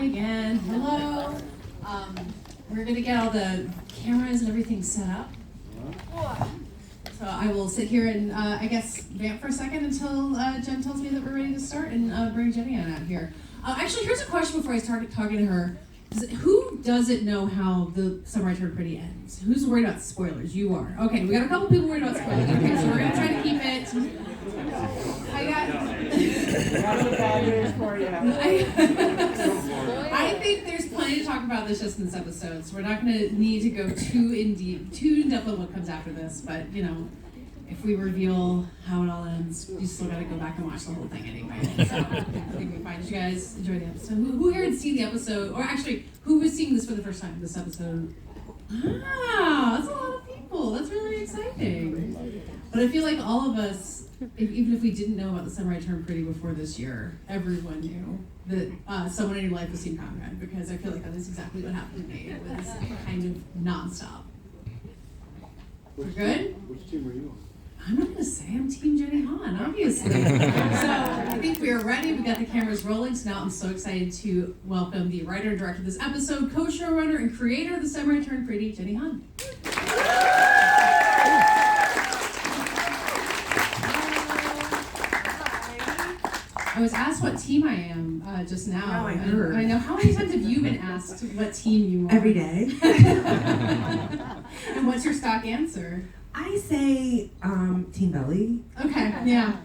again. Hello. We're going to get all the cameras and everything set up. So I will sit here and, I guess, vamp for a second until Jen tells me that we're ready to start and bring Jenny on out here. Actually, here's a question before I start talking to her. Who doesn't know how the Summer I Turned Pretty ends? Who's worried about spoilers? You are. Okay, we got a couple people worried about spoilers. Okay, so we're going to try to keep it. I think there's plenty to talk about this just in this episode, so we're not going to need to go too in depth on what comes after this, but, you know, if we reveal how it all ends, you still got to go back and watch the whole thing anyway. So I think we find. Did you guys enjoy the episode? Who here had seen the episode? Or actually, who was seeing this for the first time, this episode? Wow, that's a lot of people. That's really exciting. But I feel like all of us, even if we didn't know about the Summer I Turned Pretty before this year, everyone knew that someone in your life was Team Conrad, because I feel like that is exactly what happened to me. It was kind of nonstop. We're good? Which team were you on? I'm not going to say I'm Team Jenny Han, obviously. So I think we are ready. We got the cameras rolling. So now I'm so excited to welcome the writer and director of this episode, co-showrunner and creator of The Summer I Turned Pretty, Jenny Han. I was asked what team I am just now. Oh, I heard. I know. How many times have you been asked what team you are? Every day. And what's your stock answer? I say Team Belly. Okay, yeah.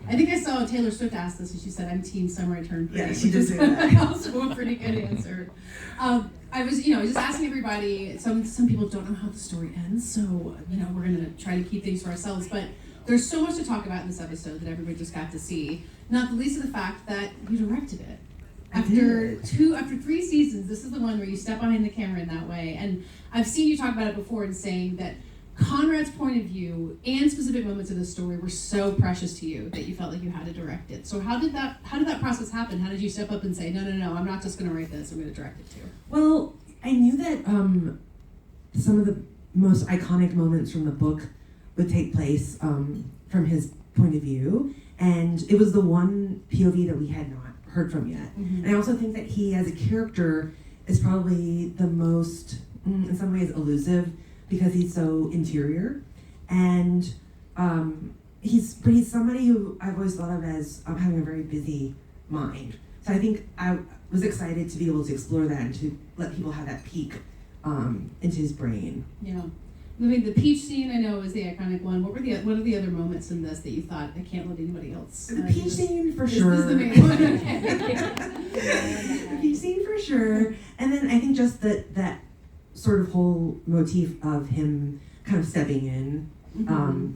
I think I saw Taylor Swift ask this, and she said, "I'm Team Summer I Turned Pretty." Yeah, she did say that. Also a pretty good answer. I was, just asking everybody. Some people don't know how the story ends, so we're gonna try to keep things for ourselves. But there's so much to talk about in this episode that everybody just got to see. Not the least of the fact that you directed it. After 3 seasons, this is the one where you step behind the camera in that way. And I've seen you talk about it before and saying that Conrad's point of view and specific moments of the story were so precious to you that you felt like you had to direct it. So how did that process happen? How did you step up and say, no, I'm not just going to write this, I'm going to direct it too? Well, I knew that some of the most iconic moments from the book would take place from his point of view, and it was the one POV that we had not heard from yet. Mm-hmm. And I also think that he, as a character, is probably the most, in some ways, elusive, because he's so interior, and he's somebody who I've always thought of as having a very busy mind. So I think I was excited to be able to explore that and to let people have that peek into his brain. Yeah. I mean, the peach scene, I know, is the iconic one. What are the other moments in this that you thought, I can't let anybody else? The peach scene, for sure. This is the main one. The peach scene, for sure. And then I think just that sort of whole motif of him kind of stepping in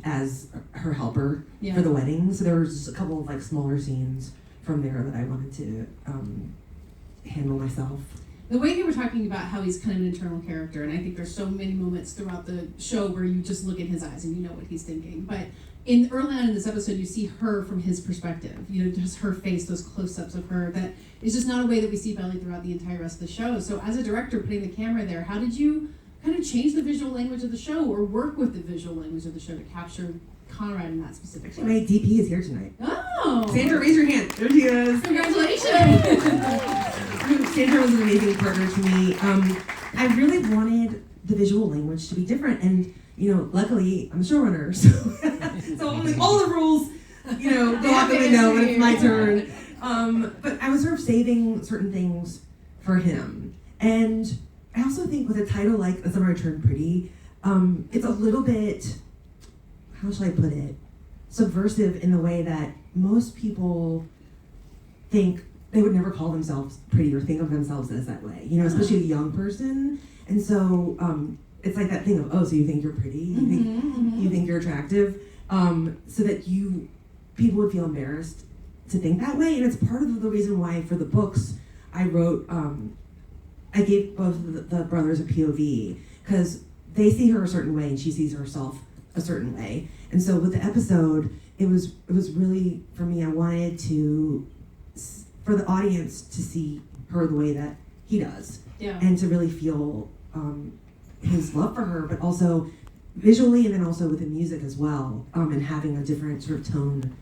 as her helper for the wedding. So there was a couple of smaller scenes from there that I wanted to handle myself. The way you were talking about how he's kind of an internal character, and I think there's so many moments throughout the show where you just look at his eyes and you know what he's thinking. But early on in this episode, you see her from his perspective. Just her face, those close-ups of her. That is just not a way that we see Belly throughout the entire rest of the show. So as a director, putting the camera there, how did you kind of change the visual language of the show or work with the visual language of the show to capture Conrad in that specific way? My DP is here tonight. Oh! Sandra, raise your hand. There she is. Congratulations! Sandra was an amazing partner to me. I really wanted the visual language to be different, and luckily I'm a showrunner, so all the rules, go out the window when it's my turn. But I was sort of saving certain things for him, and I also think with a title like The Summer I Turned Pretty, it's a little bit, how shall I put it, subversive in the way that most people think they would never call themselves pretty or think of themselves as that way, especially a young person. And so it's like that thing of, so you think you're pretty, you think you're attractive, so that people would feel embarrassed to think that way. And it's part of the reason why for the books I wrote, I gave both of the brothers a POV, because they see her a certain way and she sees herself a certain way. And so with the episode, it was really, for me, I wanted for the audience to see her the way that he does, and to really feel his love for her, but also visually, and then also with the music as well, and having a different sort of tone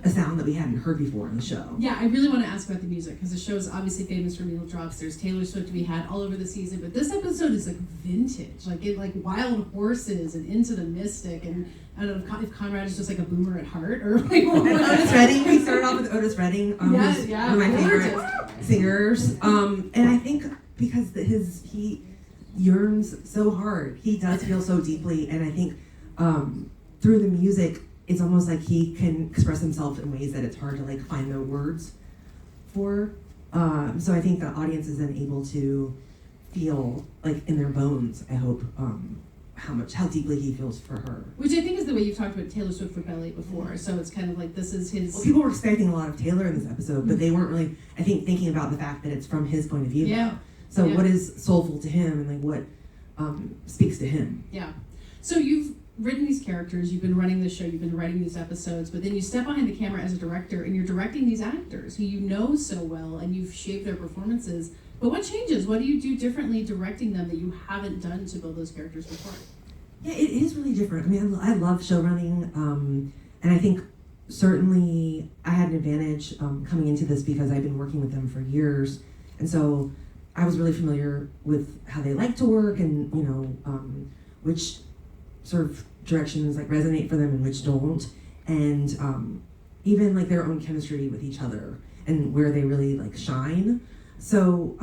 a sound that we hadn't heard before in the show. Yeah, I really want to ask about the music because the show is obviously famous for needle drops. There's Taylor Swift to be had all over the season, but this episode is like vintage, like wild horses and Into the Mystic, and I don't know if Conrad is just like a boomer at heart or like what. And Otis Redding, we started off with Otis Redding, who's yeah, one of my favorite singers, and I think because he yearns so hard, he does feel so deeply, and I think through the music, it's almost like he can express himself in ways that it's hard to like find the words for. So I think the audience is then able to feel like in their bones, I hope, how deeply he feels for her. Which I think is the way you've talked about Taylor Swift for Belly before. So it's kind of like this is his. Well, people were expecting a lot of Taylor in this episode, but they weren't really, I think, thinking about the fact that it's from his point of view. Yeah. So what is soulful to him and like what speaks to him? Yeah. So you've written these characters, you've been running the show, you've been writing these episodes, but then you step behind the camera as a director and you're directing these actors who you know so well and you've shaped their performances. But what changes? What do you do differently directing them that you haven't done to build those characters before? Yeah, it is really different. I mean, I love show running, and I think certainly I had an advantage coming into this because I've been working with them for years, and so I was really familiar with how they like to work and, you know, which sort of directions like resonate for them and which don't, and even like their own chemistry with each other and where they really like shine. So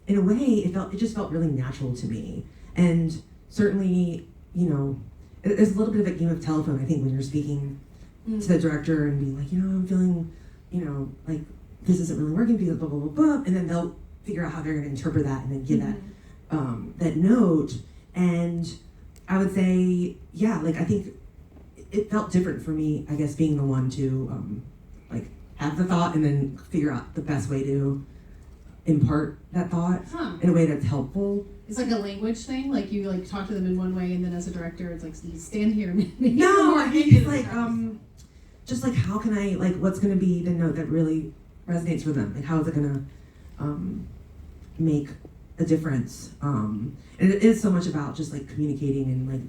in a way, it just felt really natural to me, and certainly, you know, there's a little bit of a game of telephone, I think, when you're speaking to the director and being like, you know, I'm feeling, you know, like this isn't really working because blah blah blah blah, and then they'll figure out how they're going to interpret that and then give that note. And I would say, yeah, like I think it felt different for me, I guess, being the one to like have the thought and then figure out the best way to impart that thought in a way that's helpful. It's like a language thing, like you like talk to them in one way and then as a director it's like stand here. No, I think it's like just like how can I, like what's going to be the note that really resonates for them, like how is it going to make a difference, and it is so much about just like communicating and like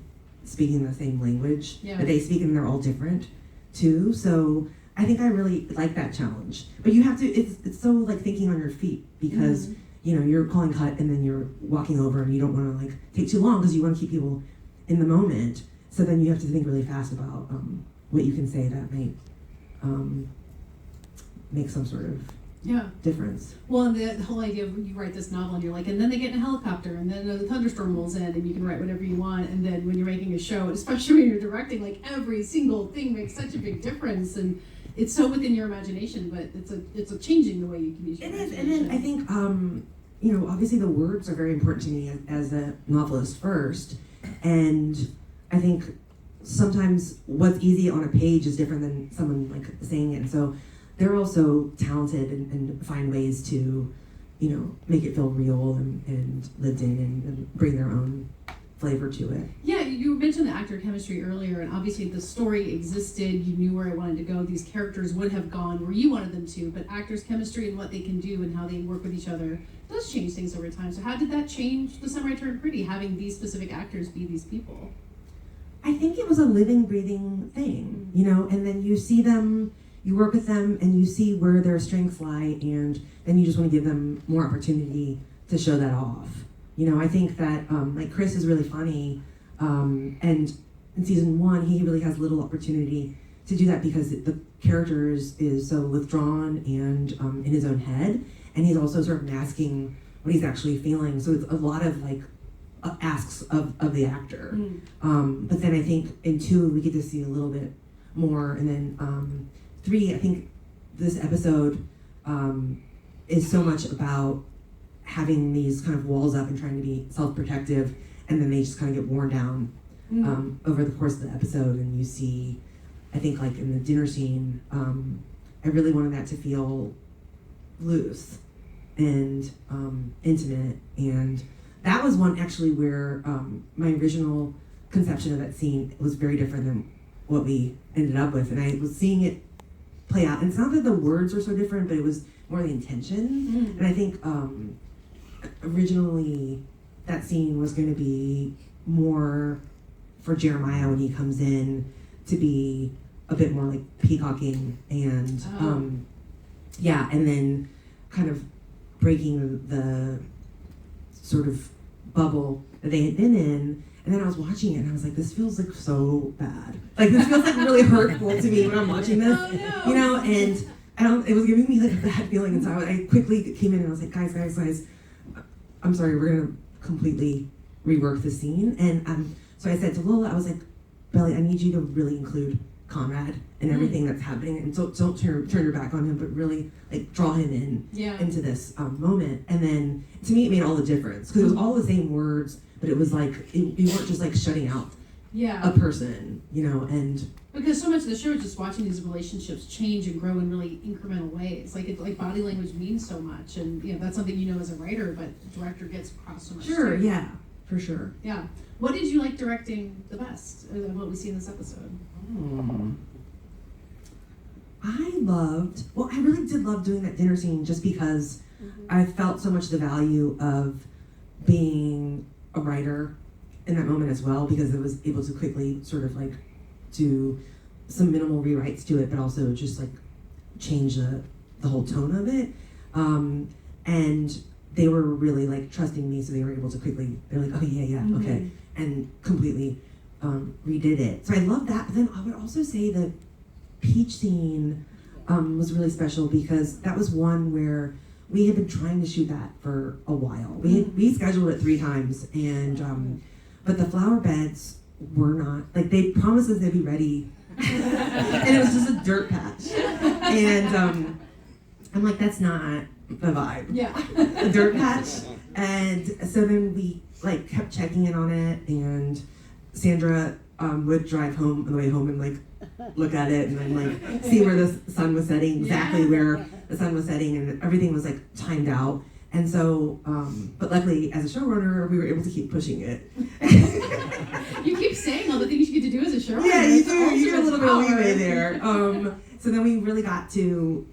speaking the same language that they speak, and they're all different too, so I think I really like that challenge. But you have to, it's so like thinking on your feet because you know, you're calling cut and then you're walking over and you don't want to like take too long because you want to keep people in the moment. So then you have to think really fast about what you can say that might make some sort of difference. Well, and the whole idea of you write this novel and you're like, and then they get in a helicopter and then the thunderstorm rolls in and you can write whatever you want. And then when you're making a show, especially when you're directing, like every single thing makes such a big difference. And it's so within your imagination, but it's a changing the way you can use your imagination. It is, and then I think, you know, obviously the words are very important to me as a novelist first, and I think sometimes what's easy on a page is different than someone like saying it, and so they're also talented and find ways to, you know, make it feel real and lived in and bring their own flavor to it. Yeah, you mentioned the actor chemistry earlier, and obviously the story existed, you knew where it wanted to go, these characters would have gone where you wanted them to, but actors' chemistry and what they can do and how they work with each other does change things over time. So how did that change The Summer I Turned Pretty, having these specific actors be these people? I think it was a living, breathing thing, you know, and then you see them, you work with them, and you see where their strengths lie, and then you just want to give them more opportunity to show that off. You know, I think that, like, Chris is really funny, and in season 1, he really has little opportunity to do that because the character is so withdrawn and in his own head, and he's also sort of masking what he's actually feeling, so it's a lot of, like, asks of the actor. But then I think in 2, we get to see a little bit more, and then 3, I think this episode is so much about having these kind of walls up and trying to be self-protective, and then they just kind of get worn down over the course of the episode. And you see, I think like in the dinner scene, I really wanted that to feel loose and intimate, and that was one actually where my original conception of that scene was very different than what we ended up with, and I was seeing it play out. And it's not that the words were so different, but it was more the intention. And I think originally that scene was going to be more for Jeremiah when he comes in to be a bit more like peacocking and and then kind of breaking the sort of bubble that they had been in. And then I was watching it and I was like, this feels like so bad. Like this feels like really hurtful to me when I'm watching this, you know, and it was giving me like a bad feeling. And so I quickly came in and I was like, guys, I'm sorry, we're gonna completely rework the scene. And so I said to Lola, I was like, Belly, I need you to really include Conrad and everything that's happening, and so don't turn your back on him, but really like draw him in into this moment. And then to me, it made all the difference because it was all the same words, but it was like you weren't just like shutting out a person, you know. And because so much of the show is just watching these relationships change and grow in really incremental ways. Like body language means so much, and you know that's something you know as a writer, but the director gets across so much. Sure, too. yeah, for sure. Yeah. What did you like directing the best of what we see in this episode? I really did love doing that dinner scene just because I felt so much the value of being a writer in that moment as well, because I was able to quickly sort of like do some minimal rewrites to it, but also just like change the whole tone of it. And they were really like trusting me, so they were able to quickly, they're like, oh yeah, okay, and completely redid it. So I love that. But then I would also say the peach scene was really special because that was one where we had been trying to shoot that for a while. We scheduled it 3 times, and but the flower beds were not, like they promised us they'd be ready, and it was just a dirt patch. And I'm like, that's not the vibe. Yeah. A dirt patch. And so then we like kept checking in on it, and Sandra would drive home on the way home and like look at it and then like see where the sun was setting, exactly where the sun was setting, and everything was like timed out. And so, but luckily as a showrunner, we were able to keep pushing it. You keep saying all the things you get to do as a showrunner. Yeah, you do. You get a little bit of leeway there. So then we really got to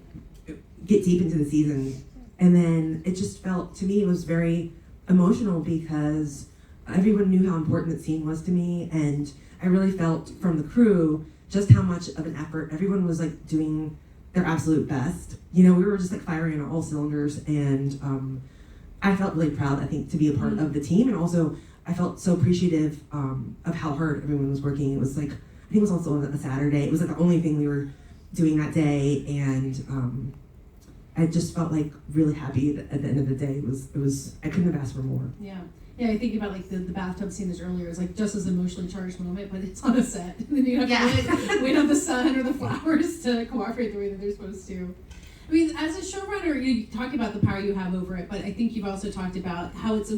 get deep into the season. And then it just felt, to me, it was very emotional because everyone knew how important that scene was to me. And I really felt from the crew just how much of an effort everyone was like doing their absolute best. You know, we were just like firing on all cylinders, and I felt really proud, I think, to be a part of the team. And also I felt so appreciative of how hard everyone was working. It was like, I think it was also a Saturday. It was like the only thing we were doing that day, and I just felt like really happy at the end of the day. It was I couldn't have asked for more. Yeah, I think about like the bathtub scene that's earlier is like just as emotionally charged moment, but it's on a set. And then you have to wait on the sun or the flowers to cooperate the way that they're supposed to. I mean, as a showrunner, you talk about the power you have over it, but I think you've also talked about how it's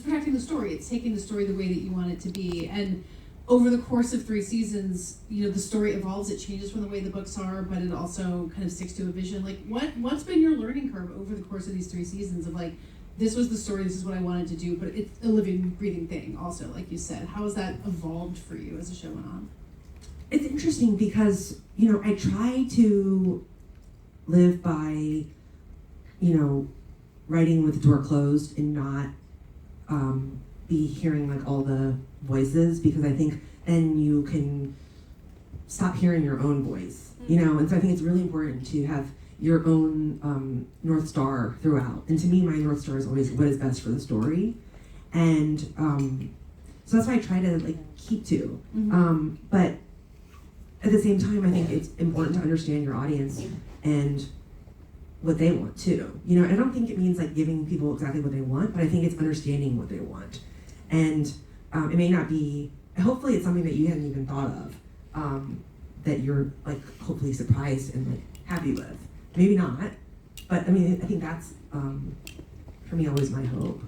protecting the story. It's taking the story the way that you want it to be. And over the course of 3 seasons, you know, the story evolves, it changes from the way the books are, but it also kind of sticks to a vision. Like, what's been your learning curve over the course of these 3 seasons of like, this was the story, this is what I wanted to do, but it's a living, breathing thing also, like you said. How has that evolved for you as the show went on? It's interesting because, you know, I try to live by, you know, writing with the door closed and not be hearing like all the voices, because I think then you can stop hearing your own voice, you know. And so I think it's really important to have your own North Star throughout. And to me, my North Star is always what is best for the story. And so that's why I try to like keep to. But at the same time, I think it's important to understand your audience and what they want too. You know, I don't think it means like giving people exactly what they want, but I think it's understanding what they want. And it may not be, hopefully it's something that you hadn't even thought of, that you're like hopefully surprised and like happy with. Maybe not, but I mean, I think that's, for me, always my hope.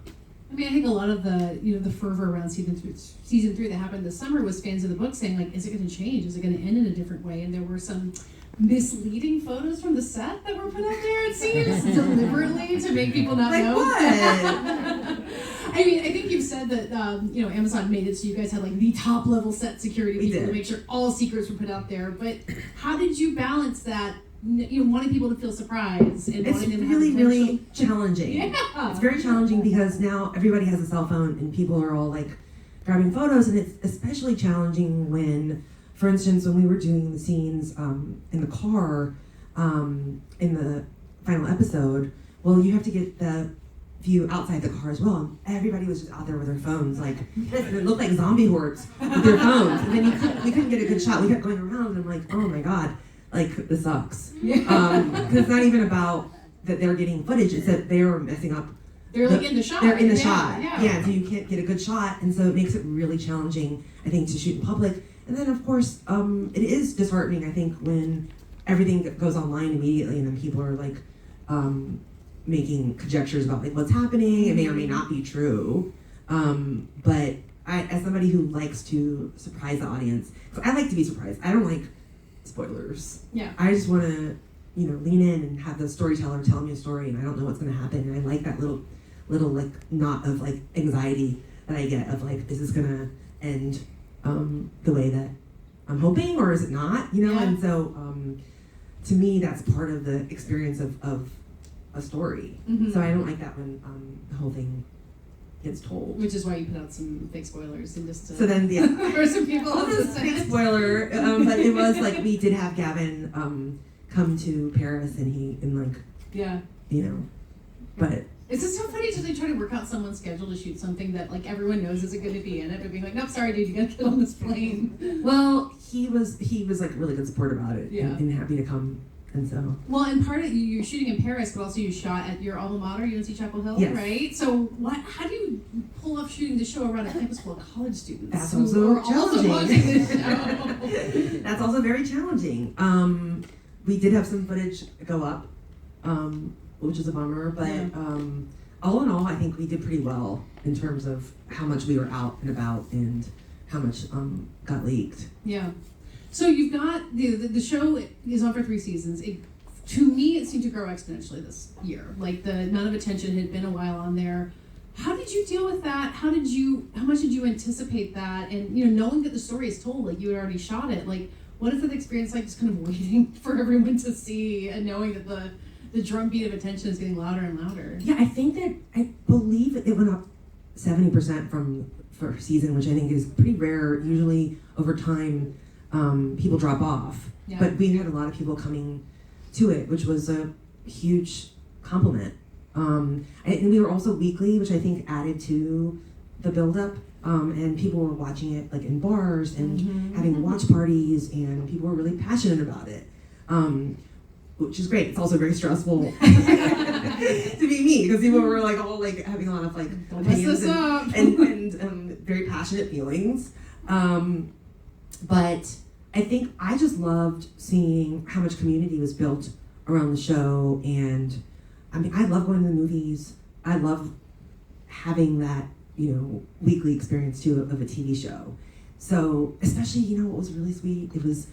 I mean, I think a lot of the, you know, the fervor around season 3 that happened this summer was fans of the book saying, like, is it going to change? Is it going to end in a different way? And there were some misleading photos from the set that were put out there, it seems, deliberately to make people not know. What? I mean, I think you've said that, you know, Amazon made it so you guys had, like, the top-level set security people to make sure all secrets were put out there. But how did you balance that? You know, wanting people to feel surprised and wanting them to have really challenging. Yeah. It's very challenging because now everybody has a cell phone and people are all like grabbing photos, and it's especially challenging when for instance, when we were doing the scenes in the car in the final episode, well, you have to get the view outside the car as well. And everybody was just out there with their phones, like, it looked like zombie hordes with their phones. And then we couldn't get a good shot. We kept going around, and I'm like, oh my God, like, this sucks. Because it's not even about that they're getting footage, it's that they're messing up. They're like in the shot. They're in the shot. Yeah, so you can't get a good shot, and so it makes it really challenging, I think, to shoot in public. And then, of course, it is disheartening, I think, when everything goes online immediately, and then people are like making conjectures about like what's happening. It may or may not be true. But I, as somebody who likes to surprise the audience, I like to be surprised. I don't like spoilers. Yeah. I just want to, lean in and have the storyteller tell me a story, and I don't know what's going to happen. And I like that little like knot of like anxiety that I get of like, is this going to end the way that I'm hoping, or is it not? Yeah. And so to me, that's part of the experience of a story. Mm-hmm. So I don't like that when the whole thing gets told. Which is why you put out some fake spoilers and just So then, for some people. Well, this is a big spoiler, but it was like we did have Gavin come to Paris, and but It's just so funny to try to work out someone's schedule to shoot something that like everyone knows isn't going to be in it, but being like, nope, sorry, dude, you gotta get on this plane. well, he was like really good support about it, Yeah. and happy to come, and so. Well, and part of you're shooting in Paris, but also you shot at your alma mater, UNC Chapel Hill, Yes. right? So how do you pull off shooting the show around a campus full of college students? That's who also are also watching this show? That's also very challenging. We did have some footage go up, which is a bummer, but Yeah. all in all, I think we did pretty well in terms of how much we were out and about and how much got leaked. Yeah. So you've got the show is on for 3 seasons. To me, it seemed to grow exponentially this year. Like the amount of attention had been a while on there. How did you deal with that? How much did you anticipate that? And knowing that the story is told, like you had already shot it, like what is that experience like? Just kind of waiting for everyone to see and knowing that the drumbeat of attention is getting louder and louder. Yeah, I believe it went up 70% from first season, which I think is pretty rare. Usually over time, people drop off. Yeah. But we had a lot of people coming to it, which was a huge compliment. And we were also weekly, which I think added to the buildup. And people were watching it like in bars and having watch parties, and people were really passionate about it. Which is great. It's also very stressful to be me, because people were like all like having a lot of like opinions and very passionate feelings. But I think I just loved seeing how much community was built around the show, and I mean, I love going to the movies. I love having that weekly experience too of a TV show. So especially what was really sweet, it was.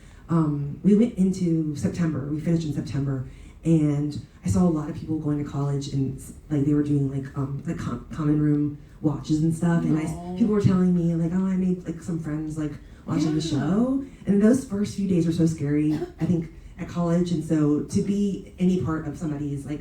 We went into September. We finished in September, and I saw a lot of people going to college, and like they were doing like common room watches and stuff. And people were telling me like, oh, I made like some friends like watching the show. And those first few days were so scary, I think, at college. And so to be any part of somebody's like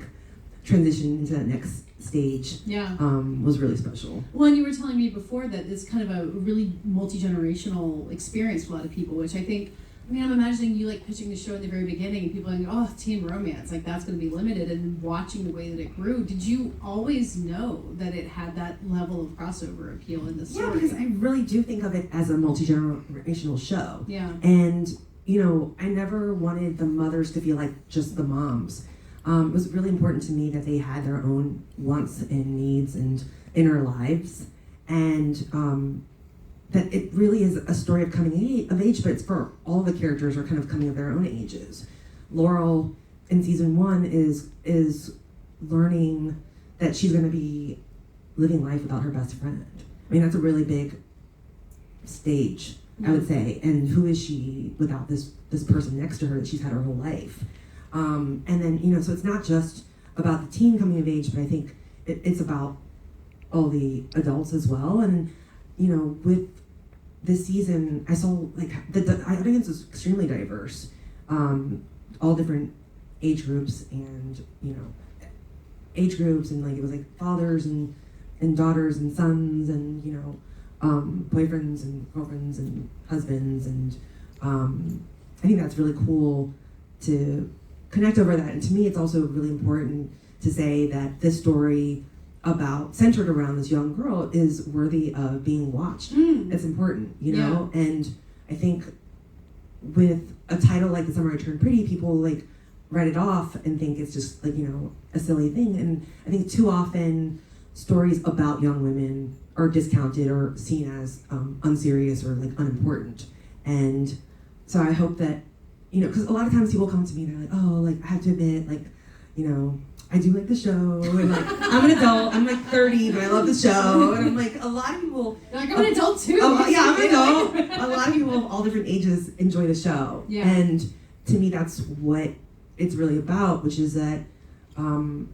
transition into that next stage, was really special. Well, and you were telling me before that it's kind of a really multi-generational experience for a lot of people, which I think. I mean, I'm imagining you like pitching the show in the very beginning, and people are like, oh, teen romance, like that's going to be limited, and watching the way that it grew. Did you always know that it had that level of crossover appeal in the story? Yeah, because I really do think of it as a multi-generational show. Yeah. And, I never wanted the mothers to feel like just the moms. It was really important to me that they had their own wants and needs and inner lives. And, that it really is a story of coming of age, but it's for all the characters are kind of coming of their own ages. Laurel in season 1 is learning that she's going to be living life without her best friend. I mean, that's a really big stage, I would say. And who is she without this person next to her that she's had her whole life? And then so it's not just about the teen coming of age, but I think it's about all the adults as well. And with this season, I saw like the audience was extremely diverse, all different age groups and like it was like fathers and daughters and sons and boyfriends and girlfriends and husbands and I think that's really cool to connect over that. And to me, it's also really important to say that this story centered around this young girl is worthy of being watched. It's important, you know? Yeah. And I think with a title like The Summer I Turned Pretty, people like write it off and think it's just like, you know, a silly thing. And I think too often stories about young women are discounted or seen as unserious or like unimportant. And so I hope that, you know, because a lot of times people come to me and they're like, oh, like I have to admit, like, you know, I do like the show, and like I'm an adult, I'm like 30, but I love the show, and I'm like, a lot of people. You're like, I'm an adult too. Yeah, I'm an adult. A lot of people of all different ages enjoy the show, and to me, that's what it's really about, which is that, you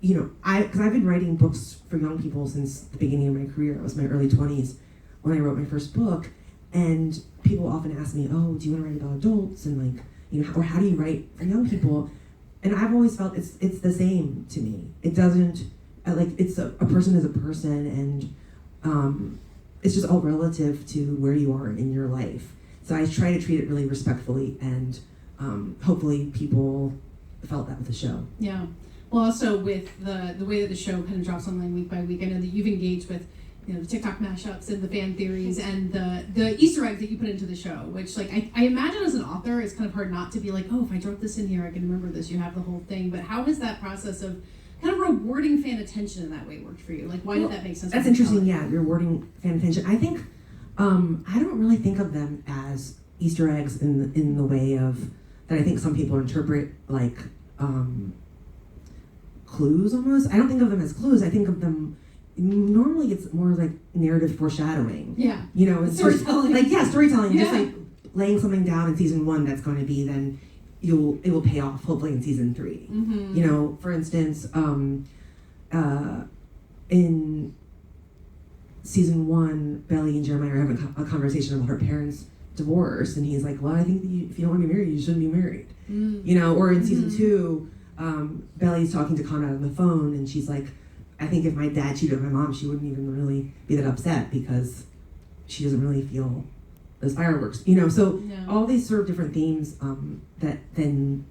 know, because I've been writing books for young people since the beginning of my career. It was my early 20s when I wrote my first book, and people often ask me, oh, do you want to write about adults, and like, you know, or how do you write for young people? And I've always felt it's the same to me. It doesn't, like, it's a person is a person, and it's just all relative to where you are in your life. So I try to treat it really respectfully, and hopefully people felt that with the show. Yeah. Well, also with the way that the show kind of drops online week by week, I know that you've engaged with, you know, the TikTok mashups and the fan theories and the Easter eggs that you put into the show, which, like, I imagine as an author, it's kind of hard not to be like, oh, if I dropped this in here, I can remember this. You have the whole thing. But how has that process of kind of rewarding fan attention in that way worked for you? Like, why did that make sense? That's interesting, yeah, rewarding fan attention. I think, I don't really think of them as Easter eggs in the way of, that I think some people interpret, like, clues almost. I don't think of them as clues. I think of them, normally it's more like narrative foreshadowing. Yeah. You know, it's storytelling. Storytelling. Yeah. Just like laying something down in season 1 that's going to be then it will pay off hopefully in season 3. Mm-hmm. You know, for instance, in season 1, Belly and Jeremiah are having a conversation about her parents' divorce, and he's like, well, I think that if you don't want to be married, you shouldn't be married. You know, or in season 2, Belly's talking to Conrad on the phone, and she's like, I think if my dad cheated on my mom, she wouldn't even really be that upset because she doesn't really feel those fireworks. You know, so all these sort of different themes that then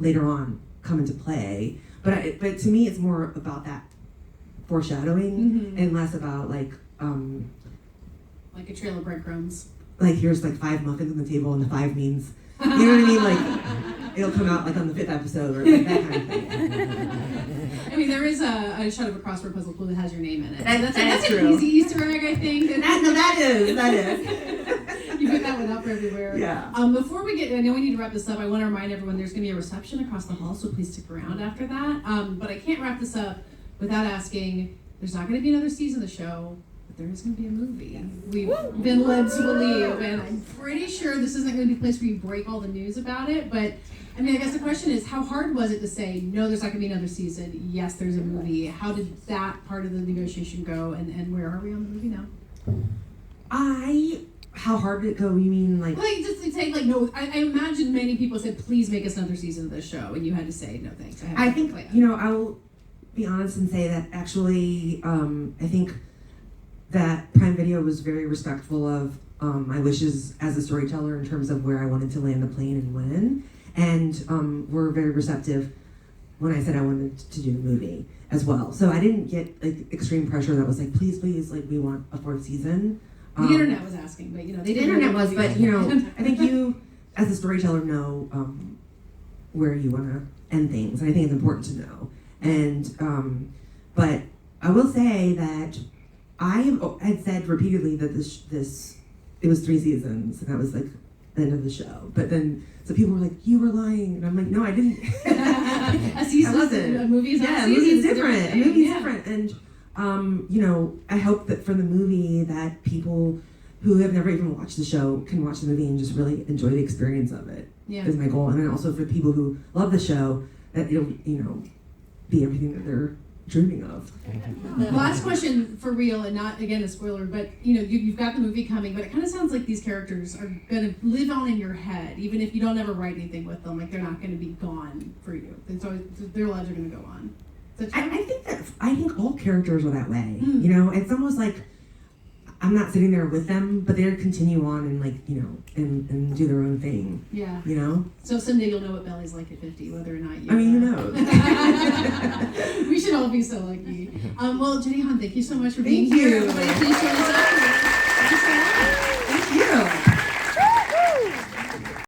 later on come into play. But to me, it's more about that foreshadowing and less about like a trail of breadcrumbs. Like, here's like 5 muffins on the table, and the 5 means, you know what I mean? Like, it'll come out like on the 5th episode or like that kind of thing. I mean, there is a shot of a crossword puzzle clue that has your name in it. That's an easy Easter egg, I think. That is. You put that one up everywhere. Yeah. Before we get, I know we need to wrap this up. I want to remind everyone there's going to be a reception across the hall, so please stick around after that. But I can't wrap this up without asking, there's not going to be another season of the show, but there is going to be a movie. We've been led to believe, and I'm pretty sure this isn't going to be a place where you break all the news about it, but I mean, I guess the question is, how hard was it to say, no, there's not going to be another season, yes, there's a movie? How did that part of the negotiation go, and where are we on the movie now? How hard did it go? You mean like... Like, just to say, like, no, I imagine many people said, please make us another season of this show, and you had to say, no thanks. I think, you know, I will be honest and say that actually, I think that Prime Video was very respectful of my wishes as a storyteller in terms of where I wanted to land the plane and when. And were very receptive when I said I wanted to do the movie as well. So I didn't get like extreme pressure that was like, please, like we want a 4th season. The internet was asking, but you know, they didn't. The internet was, but you know, I think you as a storyteller know where you want to end things, and I think it's important to know. And but I will say that I had said repeatedly that this it was 3 seasons, and that was like the end of the show. But then so people were like, "You were lying," and I'm like, "No, I didn't." A season, I wasn't. A movie is a movie is different. A movie is different, and you know, I hope that for the movie that people who have never even watched the show can watch the movie and just really enjoy the experience of it. Yeah. Is my goal, and then also for people who love the show that it'll, you know, be everything that they're dreaming of. Last question for real, and not again a spoiler, but you know, you've got the movie coming, but it kind of sounds like these characters are gonna live on in your head, even if you don't ever write anything with them. Like they're not gonna be gone for you. And so their lives are gonna go on. I think all characters are that way. You know, it's almost like I'm not sitting there with them, but they continue on and like, you know, and do their own thing. Yeah. You know? So someday you'll know what belly's like at 50, whether or not you. I mean, who knows? We should all be so lucky. Well, Jenny Han, thank you so much for being Thank here. you. Everybody, please show